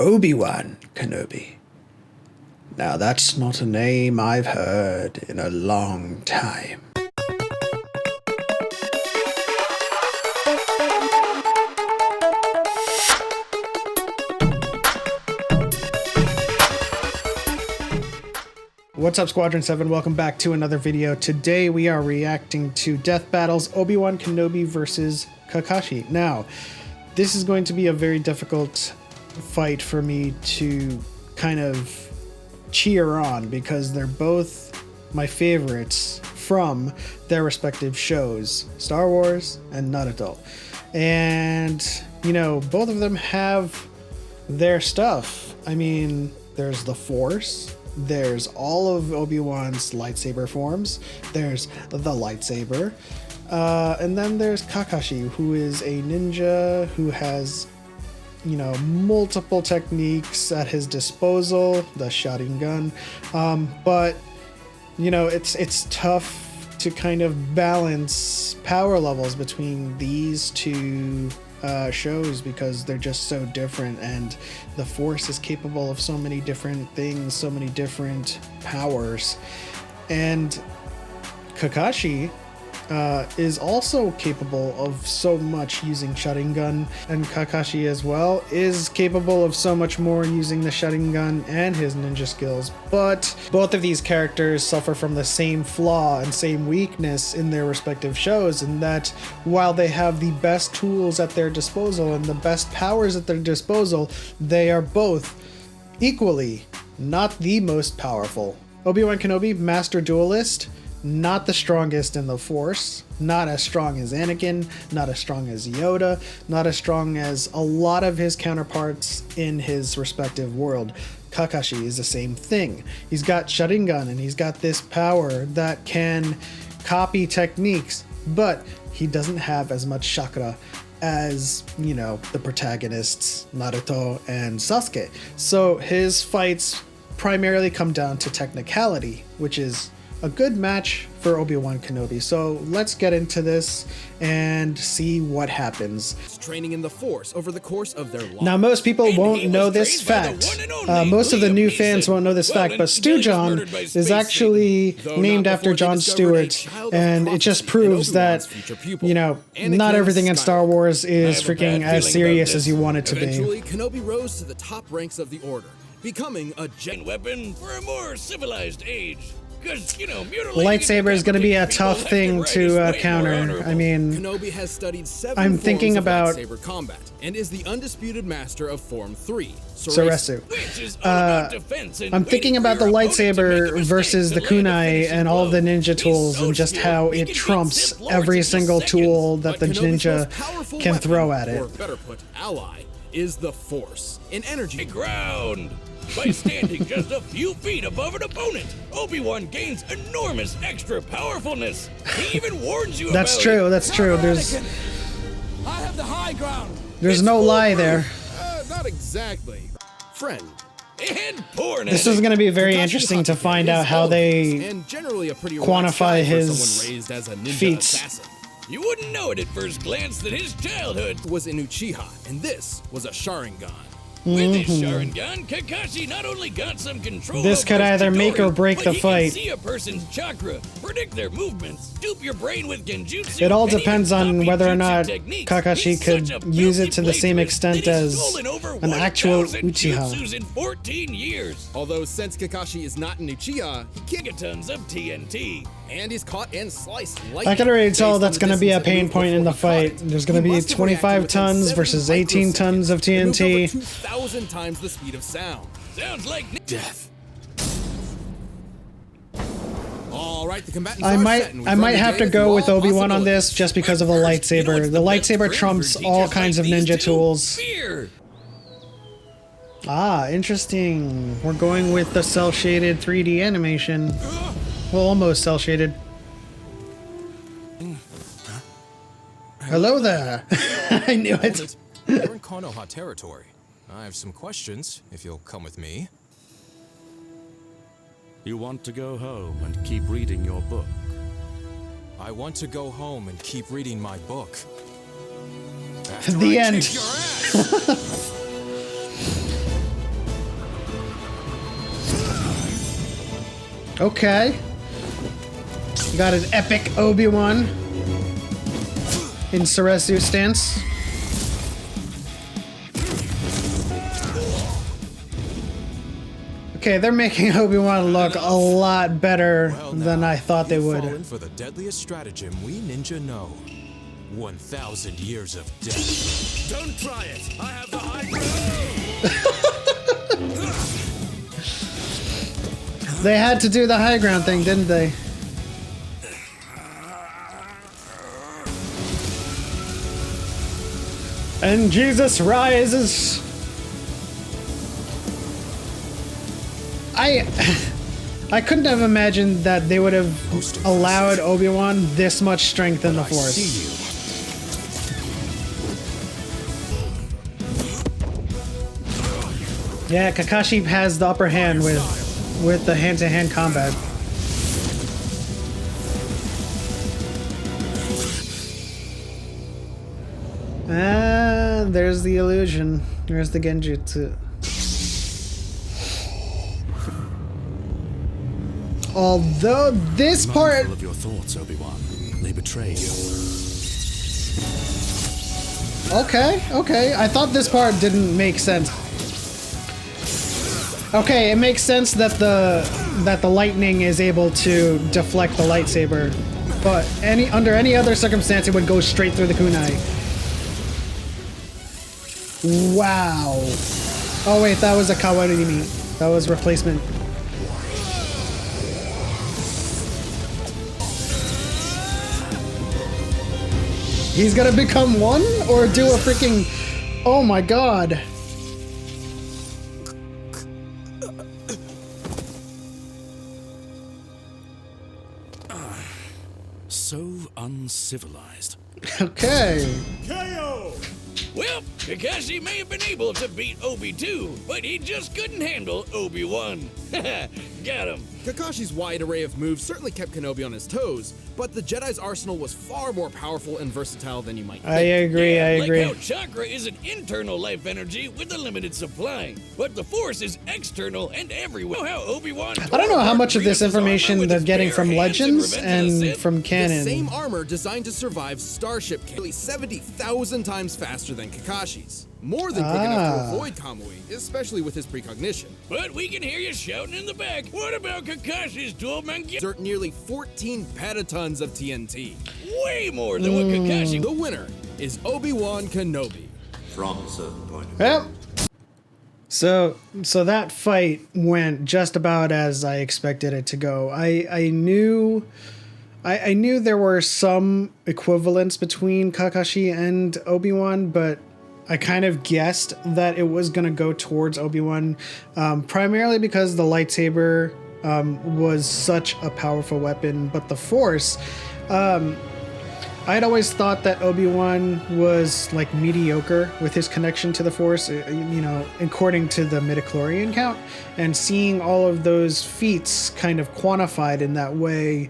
Obi-Wan Kenobi. Now that's not a name I've heard in a long time. What's up, Squadron 7? Welcome back to another video. Today we are reacting to Death Battles Obi-Wan Kenobi versus Kakashi. Now, this is going to be a very difficult fight for me to kind of cheer on because they're both my favorites from their respective shows, Star Wars and Naruto. And, you know, both of them have their stuff. I mean, there's the Force. There's all of Obi-Wan's lightsaber forms. There's the lightsaber. And then there's Kakashi, who is a ninja who has, you know, multiple techniques at his disposal, the Sharingan. But, you know, it's tough to kind of balance power levels between these two shows because they're just so different, and the Force is capable of so many different things, so many different powers. And Kakashi is also capable of so much using Sharingan, and Kakashi as well is capable of so much more using the Sharingan and his ninja skills. But both of these characters suffer from the same flaw and same weakness in their respective shows, in that while they have the best tools at their disposal and the best powers at their disposal, they are both equally not the most powerful. Obi-Wan Kenobi, master duelist, not the strongest in the Force, not as strong as Anakin, not as strong as Yoda, not as strong as a lot of his counterparts in his respective world. Kakashi is the same thing. He's got Sharingan and he's got this power that can copy techniques, but he doesn't have as much chakra as, you know, the protagonists Naruto and Sasuke. So his fights primarily come down to technicality, which is a good match for Obi-Wan Kenobi. So let's get into this and see what happens. Training in the Force over the course of their life. Now, most people won't know this fact. Most of the new fans won't know this fact, but Stu John is actually named after Jon Stewart, and it just proves that, you know, not everything in Star Wars is freaking as serious as you want it to be. Eventually, Kenobi rose to the top ranks of the Order, becoming a gen weapon for a more civilized age. You know, lightsaber is going to be a tough thing to counter. I mean, Kenobi has studied I'm thinking about lightsaber combat and is the undisputed master of Form 3, Soresu. I'm thinking about the lightsaber versus the kunai and all of the ninja tools, and just how it trumps every single tool that the ninja can throw at it. Or better put, ally is the Force, an energy ground. By standing just a few feet above an opponent, Obi-Wan gains enormous extra powerfulness. He even warns you That's about true, it. That's true. I have the high ground. There's no lie there. Not exactly. Friend. And poor this is going to be very interesting to find out how they quantify his feats. Assassin. You wouldn't know it at first glance that his childhood was in Uchiha, and this was a Sharingan. With his Sharingan, Kakashi not only got some control. This could either make or break the fight. See a person's chakra, predict their movements, dupe your brain with genjutsu. It all depends on whether or not Kakashi could use it to the same extent as an actual Uchiha. In 14 years. Although since Kakashi is not an Uchiha, he can get tons of TNT. And he's caught and sliced. I can already tell that's going to be a pain point in the fight. There's going to be 25 tons versus 18 tons of TNT. 2,000 times the speed of sound. Sounds like death. All right, the combatants I might have to go with Obi-Wan on this just because of the lightsaber. The lightsaber trumps all kinds of ninja tools. Ah, interesting. We're going with the cel-shaded 3D animation. Well, almost cel-shaded. Hello there. I knew it. We're in Konoha territory. I have some questions, if you'll come with me. You want to go home and keep reading your book? I want to go home and keep reading my book. The end. Okay. Got an epic Obi-Wan in Suresu stance. Okay, they're making Obi-Wan look a lot better than I thought they would. Fallen for the deadliest stratagem we ninja know. 1,000 years of death. Don't try it. I have the high ground. They had to do the high ground thing, didn't they? And Jesus rises. I couldn't have imagined that they would have allowed Obi-Wan this much strength in the Force. Yeah, Kakashi has the upper hand with the hand-to-hand combat. Ah, there's the illusion. There's the Genjutsu. Although this part of your thoughts, Obi-Wan. They betrayed you. Okay. I thought this part didn't make sense. Okay, it makes sense that the lightning is able to deflect the lightsaber, but under any other circumstance it would go straight through the kunai. Wow. Oh wait, that was a kawarimi. That was replacement. He's gonna become one or do a freaking... Oh my god. So uncivilized. Okay. KO! Well, Kakashi may have been able to beat Obi too, but he just couldn't handle Obi-Wan. Got him. Kakashi's wide array of moves certainly kept Kenobi on his toes, but the Jedi's arsenal was far more powerful and versatile than you might think. I agree. Like how chakra is an internal life energy with a limited supply, but the Force is external and everywhere. How Obi-Wan I don't know how much of this information they're getting from Legends and from canon. The same armor designed to survive Starship nearly 70,000 times faster than Kakashi's. More than quick enough to avoid Kamui, especially with his precognition. But we can hear you shouting in the back. What about Kakashi's dual mangi? Exert nearly 14 petatons of TNT. Way more than what Kakashi. The winner is Obi-Wan Kenobi. From a certain point of Yep. So that fight went just about as I expected it to go. I knew there were some equivalents between Kakashi and Obi-Wan, but I kind of guessed that it was going to go towards Obi-Wan, primarily because the lightsaber was such a powerful weapon, but the Force, I'd always thought that Obi-Wan was like mediocre with his connection to the Force, you know, according to the midichlorian count, and seeing all of those feats kind of quantified in that way,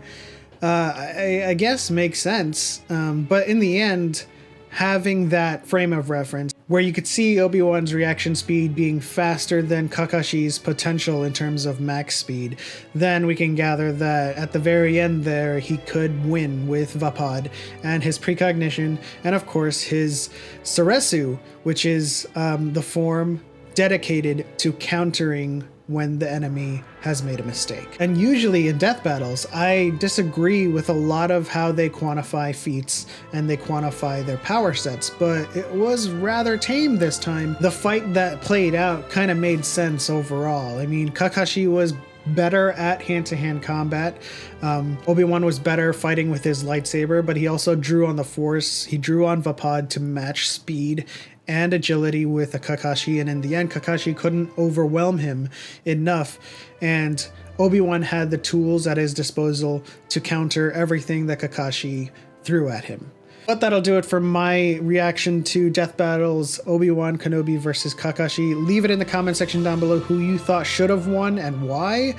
I guess makes sense. But in the end, having that frame of reference where you could see Obi-Wan's reaction speed being faster than Kakashi's potential in terms of max speed, then we can gather that at the very end there, he could win with Vapad and his precognition, and of course his Suresu, which is the form dedicated to countering when the enemy has made a mistake. And usually in death battles, I disagree with a lot of how they quantify feats and they quantify their power sets, but it was rather tame this time. The fight that played out kind of made sense overall. I mean, Kakashi was better at hand-to-hand combat. Obi-Wan was better fighting with his lightsaber, but he also drew on the Force. He drew on Vapad to match speed and agility with a Kakashi, and in the end, Kakashi couldn't overwhelm him enough, and Obi-Wan had the tools at his disposal to counter everything that Kakashi threw at him. But that'll do it for my reaction to Death Battle's Obi-Wan Kenobi versus Kakashi. Leave it in the comment section down below who you thought should have won and why.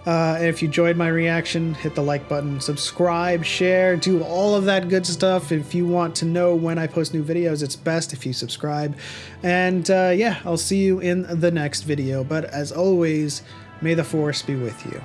And if you enjoyed my reaction, hit the like button, subscribe, share, do all of that good stuff. If you want to know when I post new videos, it's best if you subscribe. And yeah, I'll see you in the next video. But as always, may the Force be with you.